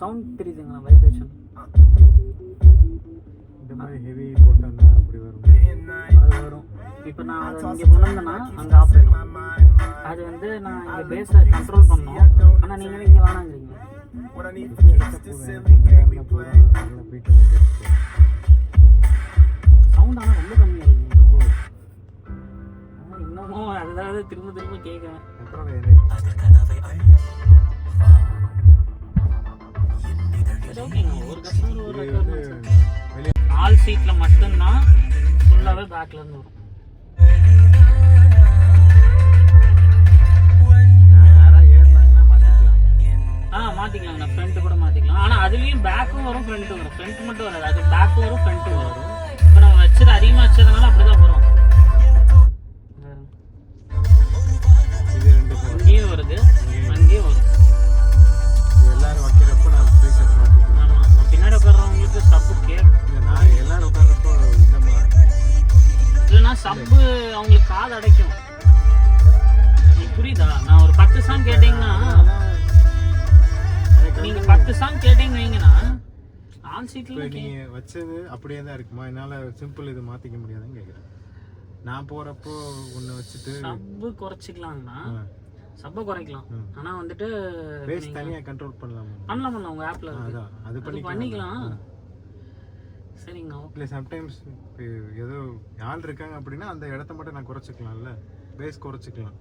Sound தெரியுதுங்களா? Vibration இந்த மாதிரி ஹெவி போட்டோம்னா அப்படி வரும். அது வரும். இப்போ நான் அதை இங்கே கொண்டு வந்தேன்னா அங்கே ஆஃப் ஆகிடும். அது வந்து நான் இங்கே பேஸை கண்ட்ரோல் பண்ணோம். ஆனால் நீங்கள் இங்கே வேணாங்கிறீங்க. சவுண்ட் ஆனால் ரொம்ப கம்மியாக இருக்குங்க. இன்னமும் அதாவது திரும்ப திரும்ப கேட்குறேன். ஒரு கஸ்டமர் ஒரு ஆல் சீட்ல மட்டும்தான் ஃபுல்லாவே பேக்ல இருந்து வரும். மாத்திக்கலாம், நான் ஃப்ரண்ட் கூட மாத்திக்கலாம். ஆனா அதுலயும் பேக்கும் வரும் ஃப்ரண்ட்டும் வரும். ஃப்ரண்ட் மட்டும் வராது, அது பேக்கும் வரும் ஃப்ரண்ட்டும் வரும். இப்போ நம்ம வச்சது அதிகமா வச்சதுனால அப்படிதான் வரும். இங்கேயும் வருது, அங்கேயும் வரும். எல்லாரும் வைக்கிறப்ப நான் ஸ்பீக்கர் மாத்திக்கலாம். ஆமா, பின்னாடி உட்கார்றவங்களுக்கு சப்பு கேட்கும். நான் எல்லாரும் உட்கார்றப்போ இந்த மாதிரி இல்லைன்னா சப்பு அவங்களுக்கு காது அடைக்கும். புரியுதா? நான் ஒரு 10 சாங் கேட்டீங்கன்னா, நீங்க 10 சாங் கேட்டீங்கன்னு வைங்கன்னா ஆன் சீட்ல நீங்க வச்சது அப்படியே தான் இருக்குமா? என்னால சிம்பிள் இது மாத்திக்க முடியாதுன்னு கேக்குறேன். நான் போறப்போ ஒன்னு வச்சுட்டு சப்பு குறைச்சிக்கலாம்னா சப்ப குறைக்கலாம். ஆனா வந்துட்டு பேஸ் தனியா கண்ட்ரோல் பண்ணலாம். பண்ணலாம் உங்க ஆப்ல இருக்கு. அது பண்ணிக்கலாம். சரிங்க. ஓகே. சம்டைம்ஸ் ஏதோ ஆள் இருக்காங்க அப்படின்னா அந்த இடத்த மட்டும் நான் குறைச்சிக்கலாம்ல, பேஸ் குறைச்சிக்கலாம்.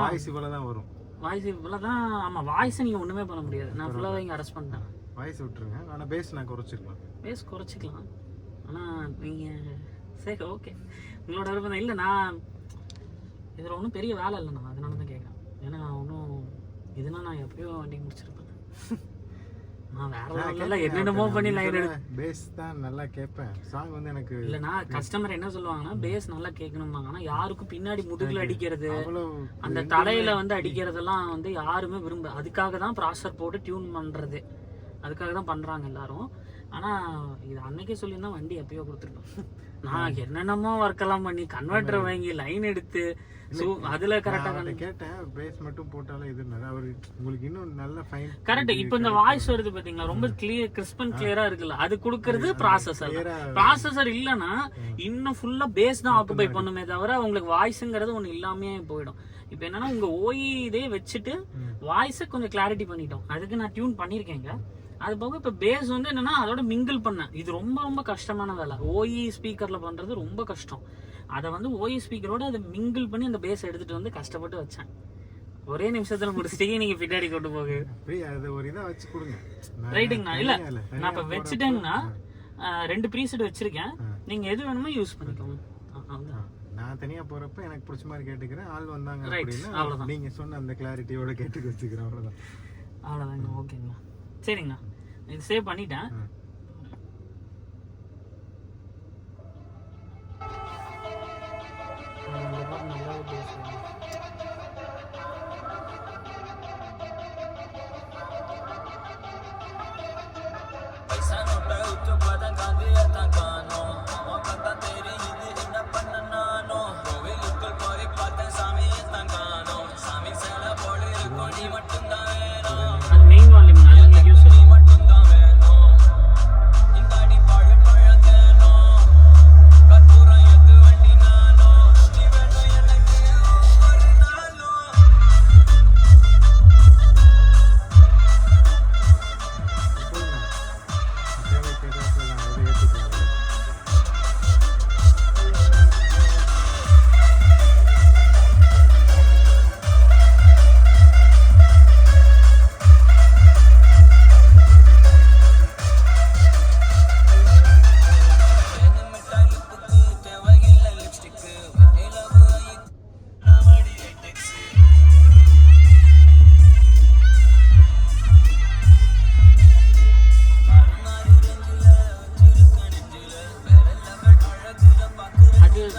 வாய்ஸ் இவ்வளவு தான் வரும். வாய்ஸ் இவ்வளவு தான். ஆமா, வாய்ஸ் நீங்க ஒண்ணுமே பண்ண முடியாது. நான் ஃபுல்லாவே இங்க அரெஸ்ட் பண்ணிட்டேன். வாய்ஸ் விட்டுருங்க, ஆனா பேஸ் நான் குறைச்சிக்கலாம். பேஸ் குறைச்சிக்கலாம். ஆனா நீங்க சரி ஓகே, உங்களோட விருப்பம். இல்லை, நான் இதில் ஒன்றும் பெரிய வேலை இல்லைண்ணா, அதனால தான் கேட்குறேன். ஏன்னா ஒன்றும் இதுனா நான் எப்பயோ வண்டி முடிச்சிருப்பேன். நான் வேற என்னென்னமோ பண்ணி லைன் எடுத்து பேஸ் தான் நல்லா கேட்பேன். சாங் வந்து எனக்கு இல்லைண்ணா, கஸ்டமர் என்ன சொல்லுவாங்கன்னா பேஸ் நல்லா கேட்கணும்பாங்க. ஆனால் யாருக்கும் பின்னாடி முதுகில் அடிக்கிறது, அந்த தலையில வந்து அடிக்கிறதெல்லாம் வந்து யாருமே விரும்ப. அதுக்காக தான் ப்ராசர் போட்டு டியூன் பண்ணுறது, அதுக்காக தான் பண்ணுறாங்க எல்லாரும். ஆனால் இது அன்னைக்கே சொல்லியிருந்தா வண்டி எப்பயோ கொடுத்துருப்பேன். நான் என்னென்னமோ ஒர்க்கெல்லாம் பண்ணி கன்வெர்ட்டர் வாங்கி லைன் எடுத்து அதுல கரெக்டா கேட்டேன். பேஸ் மட்டும் போட்டாலே இது நல்லா ஒரு உங்களுக்கு இன்னும் நல்ல ஃபைன் கரெக்ட். இப்போ இந்த வாய்ஸ் வருது பாத்தீங்களா, ரொம்ப கிளியர் கிறிஸ்ப் அண்ட் கிளியரா இருக்குல்ல. அது கொடுக்கிறது ப்ராசஸர் இல்லைன்னா இன்னும் ஃபுல்லா பேஸ் தான் ஆக்குபை பண்ணுமே தவிர உங்களுக்கு வாய்ஸ்ங்கிறது ஒண்ணு இல்லாமே போயிடும். இப்போ என்னன்னா உங்க ஓஇ இதே வச்சுட்டு வாய்ஸை கொஞ்சம் கிளாரிட்டி பண்ணிட்டோம். அதுக்கு நான் டியூன் பண்ணிருக்கேங்க. அது போக இப்போ பேஸ் வந்து என்னன்னா அதோட மிங்கிள் பண்ணேன். இது ரொம்ப ரொம்ப கஷ்டமான வேலை. ஓஇ ஸ்பீக்கர்ல பண்றது ரொம்ப கஷ்டம். அதை வந்து ஓஇ ஸ்பீக்கரோட அதை மிங்கிள் பண்ணி அந்த பேஸ் எடுத்துட்டு வந்து கஷ்டப்பட்டு வச்சேன். ஒரே நிமிஷத்துல முடிச்சிட்டீங்க, நீங்க பின்னாடி கொண்டு போக ஒரு இதை வச்சு கொடுங்க. ரைட்டுங்கண்ணா. இல்ல நான் இப்ப வச்சுட்டேங்கன்னா 2 ப்ரீசெட் வச்சிருக்கேன். நீங்க எது வேணுமோ யூஸ் பண்ணிக்கோங்க. நான் தனியா போறப்ப எனக்கு பிடிச்ச மாதிரி கேட்டுக்கிறேன். ஆள் வந்தாங்க அப்படின்னா நீங்க சொன்ன அந்த கிளாரிட்டியோட கேட்டு வச்சுக்கிறேன். அவ்வளவுதாங்க. ஓகேங்களா, சரிங்கண்ணா. இது சேவ் பண்ணிட்டேன். அது மெயின் வால்யூம், அது உங்களுக்கு யூஸ் ஆகும்.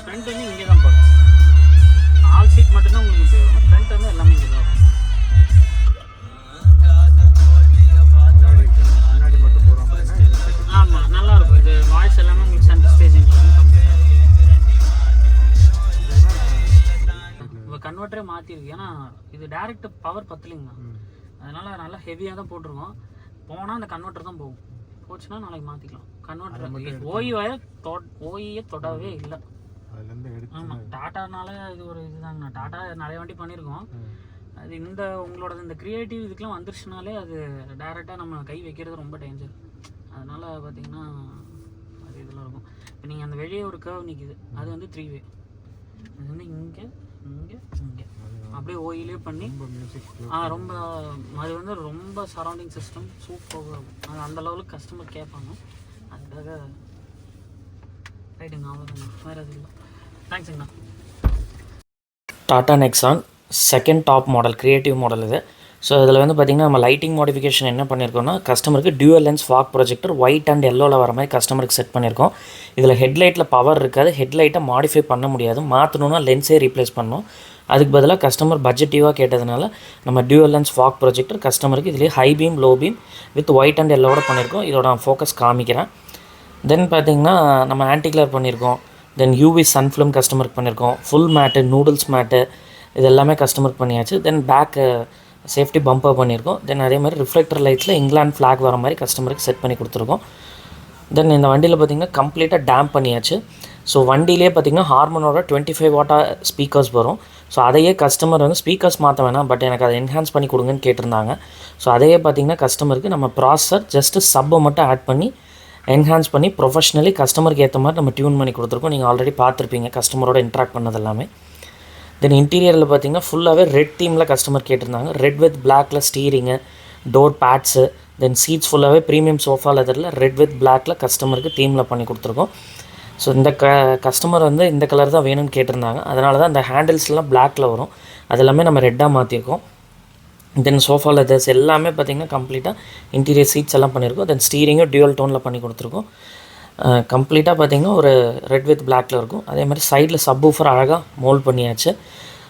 ஃப்ரண்ட் வந்து இங்கே தான் போகும். ஆல் சீட் மட்டும்தான் உங்களுக்கு தேவை. ஃப்ரண்ட் வந்து எல்லாமே இங்கே தான் வரும். ஆமாம், நல்லாயிருக்கும். இது வாய்ஸ் எல்லாமே உங்களுக்கு சென்டர் ஸ்டேஜிங் வந்து கம்ப்ளீட். இப்போ கன்வெர்ட்டரே மாற்றிருக்கு. ஏன்னா இது டேரெக்ட் பவர் பத்தலைங்கண்ணா, அதனால நல்லா ஹெவியாக தான் போட்டிருக்கோம். போனால் அந்த கன்வெர்ட்டர் தான் போகும். போச்சுன்னா நாளைக்கு மாற்றிக்கலாம். கன்வெர்ட்டர் ஓஇயை தொடவே இல்லை. ஆமாம், டாட்டானால இது ஒரு இதுதாங்கண்ணா. டாட்டா நிறைய வண்டி பண்ணியிருக்கோம். அது இந்த உங்களோட இந்த க்ரியேட்டிவ் இதுக்கெலாம் வந்துருச்சுனாலே அது டேரெக்டாக நம்ம கை வைக்கிறது ரொம்ப டேஞ்சர். அதனால் பார்த்தீங்கன்னா அது இதில் இருக்கும். இப்போ நீங்கள் அந்த வெளியே ஒரு கர்வ் நிற்கிது, அது வந்து 3 வே. அது வந்து இங்கே இங்கே இங்கே அப்படியே ஓயிலே பண்ணி ரொம்ப அது வந்து ரொம்ப சரௌண்டிங் சிஸ்டம் சூப்பராக இருக்கும். அது அந்த லெவலுக்கு கஸ்டமர் கேட்பாங்க. அதுக்காக ரைட்டுங்கண்ணா, அவ்வளோதாண்ணா, வேறு எதுவும் இல்லை. தேங்க்ஸுங்கண்ணா. Tata Nexon second top model, creative model இது. ஸோ இதில் வந்து பார்த்திங்கன்னா நம்ம லைட்டிங் மாடிஃபிகேஷன் என்ன பண்ணியிருக்கோம்னா, கஸ்டமருக்கு dual lens fog projector white and எல்லோவில் வர மாதிரி கஸ்டமருக்கு செட் பண்ணியிருக்கோம். இதில் ஹெட்லைட்டில் பவர் இருக்காது, ஹெட்லைட்டை மாடிஃபை பண்ண முடியாது, மாற்றணுன்னா லென்ஸே ரீப்ளேஸ் பண்ணணும். அதுக்கு பதிலாக கஸ்டமர் பட்ஜெட்டிவாக கேட்டதுனால நம்ம டியூவல் லென்ஸ் ஃபாக் ப்ரொஜெக்டர் கஸ்டமருக்கு இதுலேயே high beam low beam with white and எல்லோவோட பண்ணியிருக்கோம். இதோட நான் ஃபோக்கஸ் காமிக்கிறேன். தென் பார்த்திங்கன்னா நம்ம ஆன்டிக்லர் பண்ணியிருக்கோம். தென் யூவி சன் ஃபிலிம் கஸ்டமருக்கு பண்ணியிருக்கோம். ஃபுல் மேட்டு, நூடுல்ஸ் மேட்டு, இது எல்லாமே கஸ்டமருக்கு பண்ணியாச்சு. தென் பேக் சேஃப்டி பம்பர் பண்ணியிருக்கோம். தென் அதே மாதிரி ரிஃப்ளெக்டர் லைட்ஸில் இங்கிலாந்து ஃப்ளாக் வர மாதிரி கஸ்டமருக்கு செட் பண்ணி கொடுத்துருக்கோம். தென் இந்த வண்டியில் பார்த்திங்கன்னா கம்ப்ளீட்டாக டேம்ப் பண்ணியாச்சு. ஸோ வண்டியிலே பார்த்திங்கன்னா ஹார்மனோட 25 வாட்டா ஸ்பீக்கர்ஸ் வரும். ஸோ அதையே கஸ்டமர் வந்து ஸ்பீக்கர்ஸ் மாற்ற வேணாம், பட் எனக்கு அதை என்ஹான்ஸ் பண்ணி கொடுங்கன்னு கேட்டிருந்தாங்க. ஸோ அதையே பார்த்திங்கன்னா கஸ்டமருக்கு நம்ம ப்ராசஸர் ஜஸ்ட்டு சப்பை மட்டும் ஆட் பண்ணி என்ஹான்ஸ் பண்ணி ப்ரொஃபஷ்னலி கஸ்டமருக்கு ஏற்ற மாதிரி நம்ம டியூன் பண்ணி கொடுத்துருக்கோம். நீங்கள் ஆல்ரெடி பார்த்துருப்பீங்க கஸ்டமரோட இன்ட்ராக்ட் பண்ணது எல்லாமே. தென் இன்டீரியரில் பார்த்திங்கன்னா ஃபுல்லாகவே ரெட் தீமில் கஸ்டமர் கேட்டிருந்தாங்க. ரெட் வித் பிளாக்ல ஸ்டீரிங்கு, டோர் பேட்ஸு, தென் சீட்ஸ் ஃபுல்லாகவே ப்ரீமியம் சோஃபா லெதரில் ரெட் வித் பிளாக்ல கஸ்டமருக்கு தீமில் பண்ணி கொடுத்துருக்கோம். ஸோ இந்த கஸ்டமர் வந்து இந்த கலர் தான் வேணும்னு கேட்டிருந்தாங்க. அதனால தான் இந்த ஹேண்டில்ஸ்லாம் பிளாக்ல வரும், அது எல்லாமே நம்ம ரெட்டாக மாற்றிருக்கோம். தென் சோஃபா லெதர்ஸ் எல்லாமே பார்த்திங்கன்னா கம்ப்ளீட்டாக இன்டீரியர் சீட்ஸ் எல்லாம் பண்ணியிருக்கோம். தென் ஸ்டீரிங்கும் டியூவல் டோனில் பண்ணி கொடுத்துருக்கோம். கம்ப்ளீட்டாக பார்த்திங்கன்னா ஒரு ரெட் வித் பிளாக்ல இருக்கும். அதே மாதிரி சைடில் சப்வூஃபர் அழகாக மோல்ட் பண்ணியாச்சு.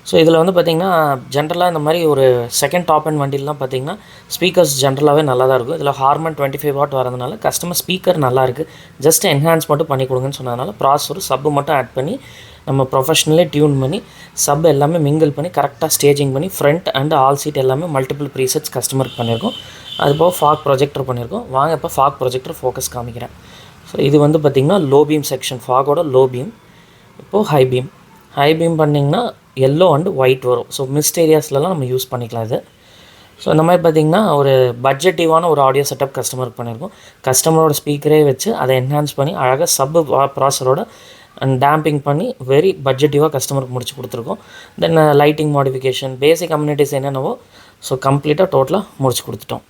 ஸோ இதில் வந்து பார்த்திங்கன்னா ஜென்ரலாக இந்த மாதிரி ஒரு செகண்ட் டாப் அண்ட் வண்டிலாம் பார்த்திங்கன்னா ஸ்பீக்கர்ஸ் ஜென்ரலாகவே நல்லா தான் இருக்கும். இதில் ஹார்மன் 25 வாட் வரதுனால கஸ்டமர் ஸ்பீக்கர் நல்லா இருக்குது, ஜஸ்ட் என்ஹான்ஸ் மட்டும் பண்ணி கொடுங்கன்னு சொன்னதுனால ப்ராசஸர் சப்பு மட்டும் ஆட் பண்ணி நம்ம ப்ரொஃபஷ்னலே டியூன் பண்ணி சப் எல்லாமே மிங்கிள் பண்ணி கரெக்டாக ஸ்டேஜிங் பண்ணி ஃப்ரண்ட் அண்ட் ஆல் சீட் எல்லாமே மல்டிபிள் ப்ரீசெட்ஸ் கஸ்டமருக்கு பண்ணியிருக்கோம். அதுபோக ஃபாக் ப்ரொஜெக்டர் பண்ணியிருக்கோம். வாங்க இப்போ ஃபாக் ப்ரொஜெக்டர் ஃபோக்கஸ் காமிக்கிறேன். ஸோ இது வந்து பார்த்திங்கன்னா லோ பீம் செக்ஷன், ஃபாகோட லோ பீம். இப்போது ஹை பீம் பண்ணிங்கன்னா எல்லோ அண்டு ஒயிட் வரும். ஸோ மிஸ்ட் ஏரியாஸ்லலாம் நம்ம யூஸ் பண்ணிக்கலாம் இது. ஸோ இந்த மாதிரி பார்த்திங்கன்னா ஒரு பட்ஜெட்டிவான ஒரு ஆடியோ செட்டப் கஸ்டமருக்கு பண்ணியிருக்கோம். கஸ்டமரோட ஸ்பீக்கரே வச்சு அதை என்ஹான்ஸ் பண்ணி அழகாக சப் ப்ராசரோட அண்ட் டேம்பிங் பண்ணி வெரி பட்ஜெட்டிவாக கஸ்டமருக்கு முடிச்சு கொடுத்துருக்கோம். தென் லைட்டிங் மாடிஃபிகேஷன், பேசிக் கம்யூனிட்டிஸ் என்னென்னவோ ஸோ கம்ப்ளீட்டாக டோட்டலாக முடிச்சு கொடுத்துட்டோம்.